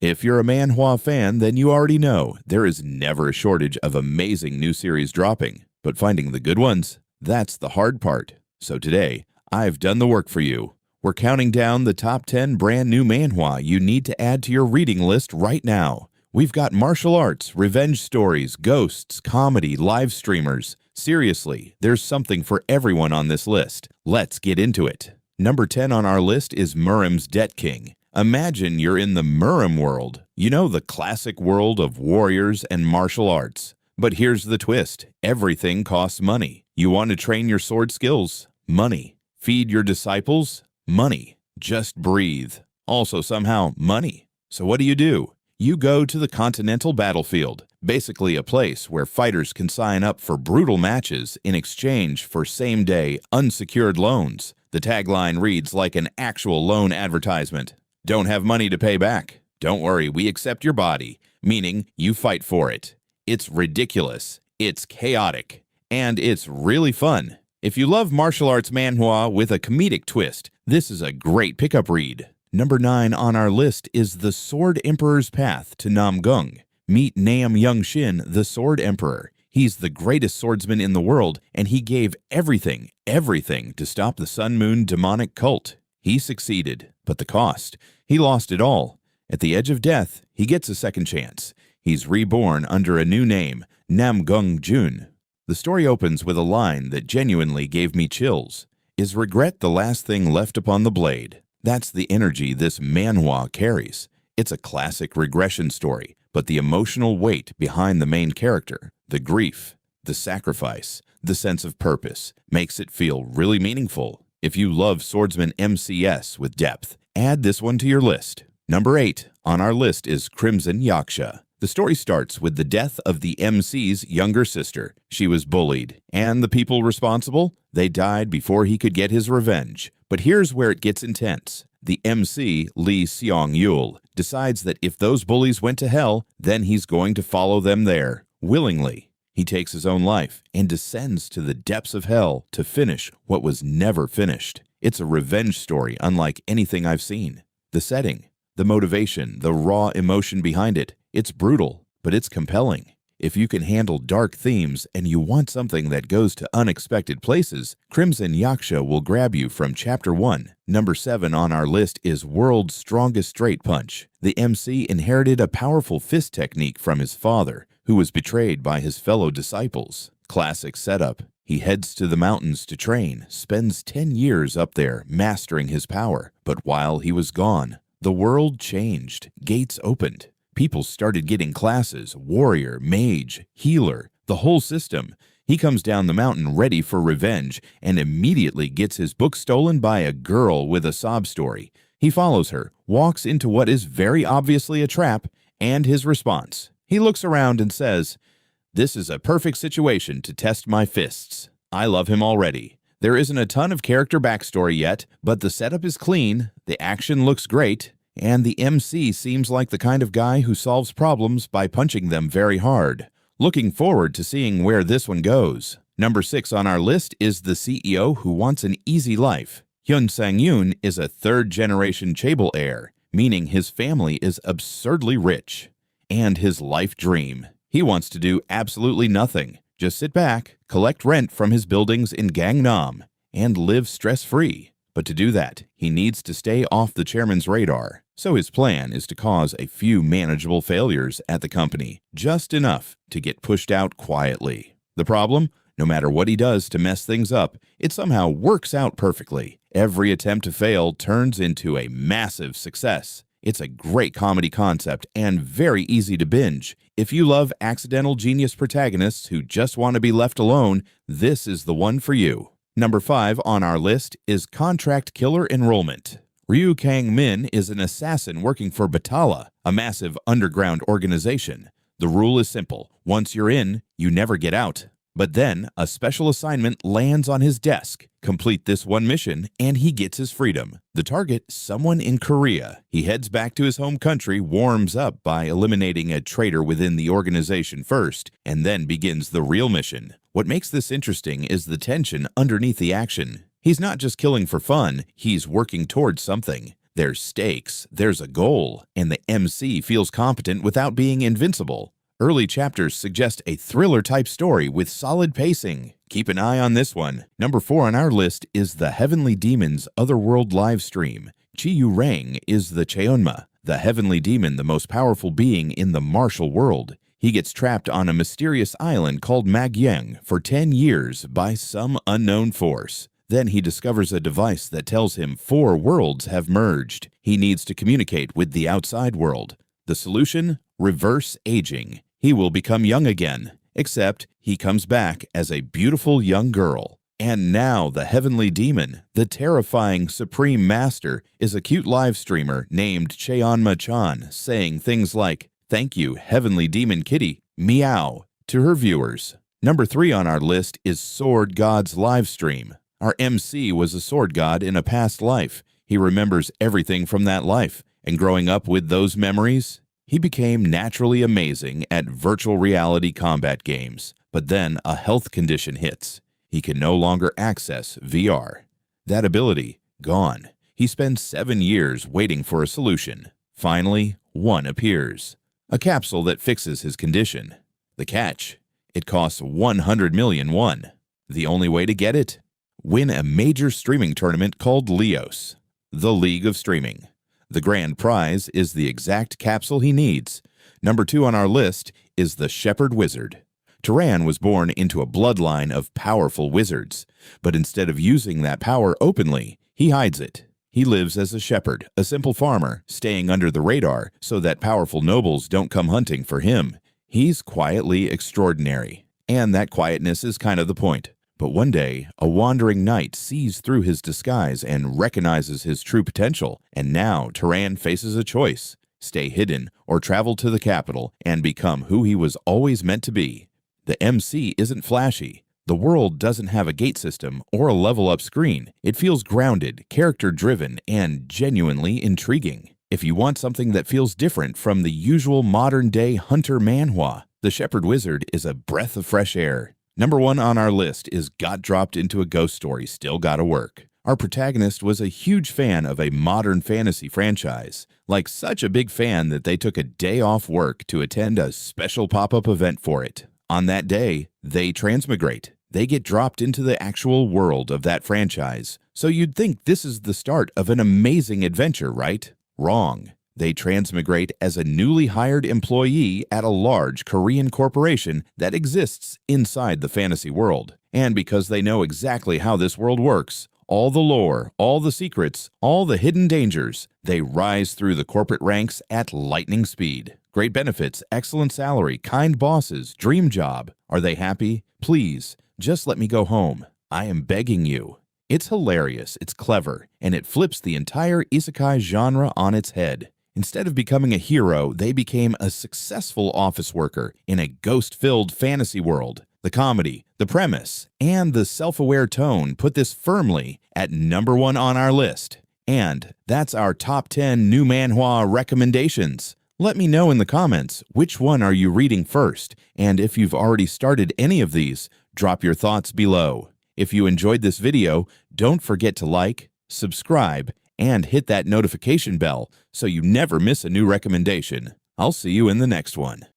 If you're a Manhwa fan, then you already know there is never a shortage of amazing new series dropping. But finding the good ones, that's the hard part. So today, I've done the work for you. We're counting down the top 10 brand new Manhwa you need to add to your reading list right now. We've got martial arts, revenge stories, ghosts, comedy, live streamers. Seriously, there's something for everyone on this list. Let's get into it. Number 10 on our list is Murim's Debt King. Imagine you're in the murim world. You know, the classic world of warriors and martial arts. But here's the twist. Everything costs money. You want to train your sword skills? Money. Feed your disciples? Money. Just breathe. Also somehow money. So what do? You go to the Continental Battlefield, basically a place where fighters can sign up for brutal matches in exchange for same-day, unsecured loans. The tagline reads like an actual loan advertisement. Don't have money to pay back? Don't worry, we accept your body, meaning you fight for it. It's ridiculous, it's chaotic, and it's really fun. If you love martial arts manhwa with a comedic twist, this is a great pickup read. Number 9 on our list is The Sword Emperor's Path to Namgung. Meet Nam Young-shin, the Sword Emperor. He's the greatest swordsman in the world, and he gave everything to stop the Sun Moon demonic cult. He succeeded, but the cost? He lost it all. At the edge of death, he gets a second chance. He's reborn under a new name, Namgung Jun. The story opens with a line that genuinely gave me chills. Is regret the last thing left upon the blade? That's the energy this manhwa carries. It's a classic regression story, but the emotional weight behind the main character, the grief, the sacrifice, the sense of purpose, makes it feel really meaningful. If you love swordsman MCS with depth, add this one to your list. Number 8 on our list is Crimson Yaksha. The story starts with the death of the MC's younger sister. She was bullied, and the people responsible? They died before he could get his revenge. But here's where it gets intense. The MC, Lee Seong-yul, decides that if those bullies went to hell, then he's going to follow them there, willingly. He takes his own life and descends to the depths of hell to finish what was never finished. It's a revenge story unlike anything I've seen. The setting, the motivation, the raw emotion behind it, it's brutal, but it's compelling. If you can handle dark themes and you want something that goes to unexpected places, Crimson Yaksha will grab you from Chapter 1. Number 7 on our list is World's Strongest Straight Punch. The MC inherited a powerful fist technique from his father, who was betrayed by his fellow disciples. Classic setup. He heads to the mountains to train, spends 10 years up there mastering his power. But while he was gone, the world changed. Gates opened. People started getting classes, warrior, mage, healer, the whole system. He comes down the mountain ready for revenge and immediately gets his book stolen by a girl with a sob story. He follows her, walks into what is very obviously a trap, and his response. He looks around and says, "This is a perfect situation to test my fists." I love him already. There isn't a ton of character backstory yet, but the setup is clean, the action looks great, and the MC seems like the kind of guy who solves problems by punching them very hard. Looking forward to seeing where this one goes. Number 6 on our list is the CEO who wants an easy life. Hyun Sang-yoon is a third-generation chaebol heir, meaning his family is absurdly rich. And his life dream. He wants to do absolutely nothing. Just sit back, collect rent from his buildings in Gangnam, and live stress-free. But to do that, he needs to stay off the chairman's radar. So his plan is to cause a few manageable failures at the company, just enough to get pushed out quietly. The problem? No matter what he does to mess things up, it somehow works out perfectly. Every attempt to fail turns into a massive success. It's a great comedy concept and very easy to binge. If you love accidental genius protagonists who just want to be left alone, this is the one for you. Number 5 on our list is Contract Killer Enrollment. Ryu Kang-min is an assassin working for Batala, a massive underground organization. The rule is simple. Once you're in, you never get out. But then, a special assignment lands on his desk. Complete this one mission, and he gets his freedom. The target, someone in Korea. He heads back to his home country, warms up by eliminating a traitor within the organization first, and then begins the real mission. What makes this interesting is the tension underneath the action. He's not just killing for fun, he's working towards something. There's stakes, there's a goal, and the MC feels competent without being invincible. Early chapters suggest a thriller-type story with solid pacing. Keep an eye on this one. Number 4 on our list is the Heavenly Demon's Otherworld livestream. Chi-Yu-Rang is the Cheonma, the heavenly demon, the most powerful being in the martial world. He gets trapped on a mysterious island called Magyeng for 10 years by some unknown force. Then he discovers a device that tells him 4 worlds have merged. He needs to communicate with the outside world. The solution? Reverse aging. He will become young again, except he comes back as a beautiful young girl. And now the heavenly demon, the terrifying supreme master, is a cute live streamer named Cheonma-chan, saying things like, "Thank you, heavenly demon kitty, meow," to her viewers. Number 3 on our list is Sword God's livestream. Our MC was a sword god in a past life. He remembers everything from that life, and growing up with those memories, he became naturally amazing at virtual reality combat games. But then a health condition hits. He can no longer access VR. That ability, gone. He spends 7 years waiting for a solution. Finally, one appears. A capsule that fixes his condition. The catch? It costs 100 million won. The only way to get it? Win a major streaming tournament called Leos, the League of Streaming. The grand prize is the exact capsule he needs. Number 2 on our list is the Shepherd Wizard. Turan was born into a bloodline of powerful wizards, but instead of using that power openly, he hides it. He lives as a shepherd, a simple farmer, staying under the radar so that powerful nobles don't come hunting for him. He's quietly extraordinary, and that quietness is kind of the point. But one day, a wandering knight sees through his disguise and recognizes his true potential, and now Turan faces a choice: stay hidden or travel to the capital and become who he was always meant to be. The MC isn't flashy. The world doesn't have a gate system or a level-up screen. It feels grounded, character-driven, and genuinely intriguing. If you want something that feels different from the usual modern-day hunter Manhwa, the Shepherd Wizard is a breath of fresh air. Number 1 on our list is Got Dropped into a Ghost Story, Still Gotta Work. Our protagonist was a huge fan of a modern fantasy franchise, like such a big fan that they took a day off work to attend a special pop-up event for it. On that day, they transmigrate. They get dropped into the actual world of that franchise. So you'd think this is the start of an amazing adventure, right? Wrong. They transmigrate as a newly hired employee at a large Korean corporation that exists inside the fantasy world. And because they know exactly how this world works, all the lore, all the secrets, all the hidden dangers, they rise through the corporate ranks at lightning speed. Great benefits, excellent salary, kind bosses, dream job. Are they happy? Please, just let me go home. I am begging you. It's hilarious, it's clever, and it flips the entire isekai genre on its head. Instead of becoming a hero, they became a successful office worker in a ghost-filled fantasy world. The comedy, the premise, and the self-aware tone put this firmly at number 1 on our list. And that's our top 10 new manhwa recommendations. Let me know in the comments, which one are you reading first? And if you've already started any of these, drop your thoughts below. If you enjoyed this video, don't forget to like, subscribe, and hit that notification bell so you never miss a new recommendation. I'll see you in the next one.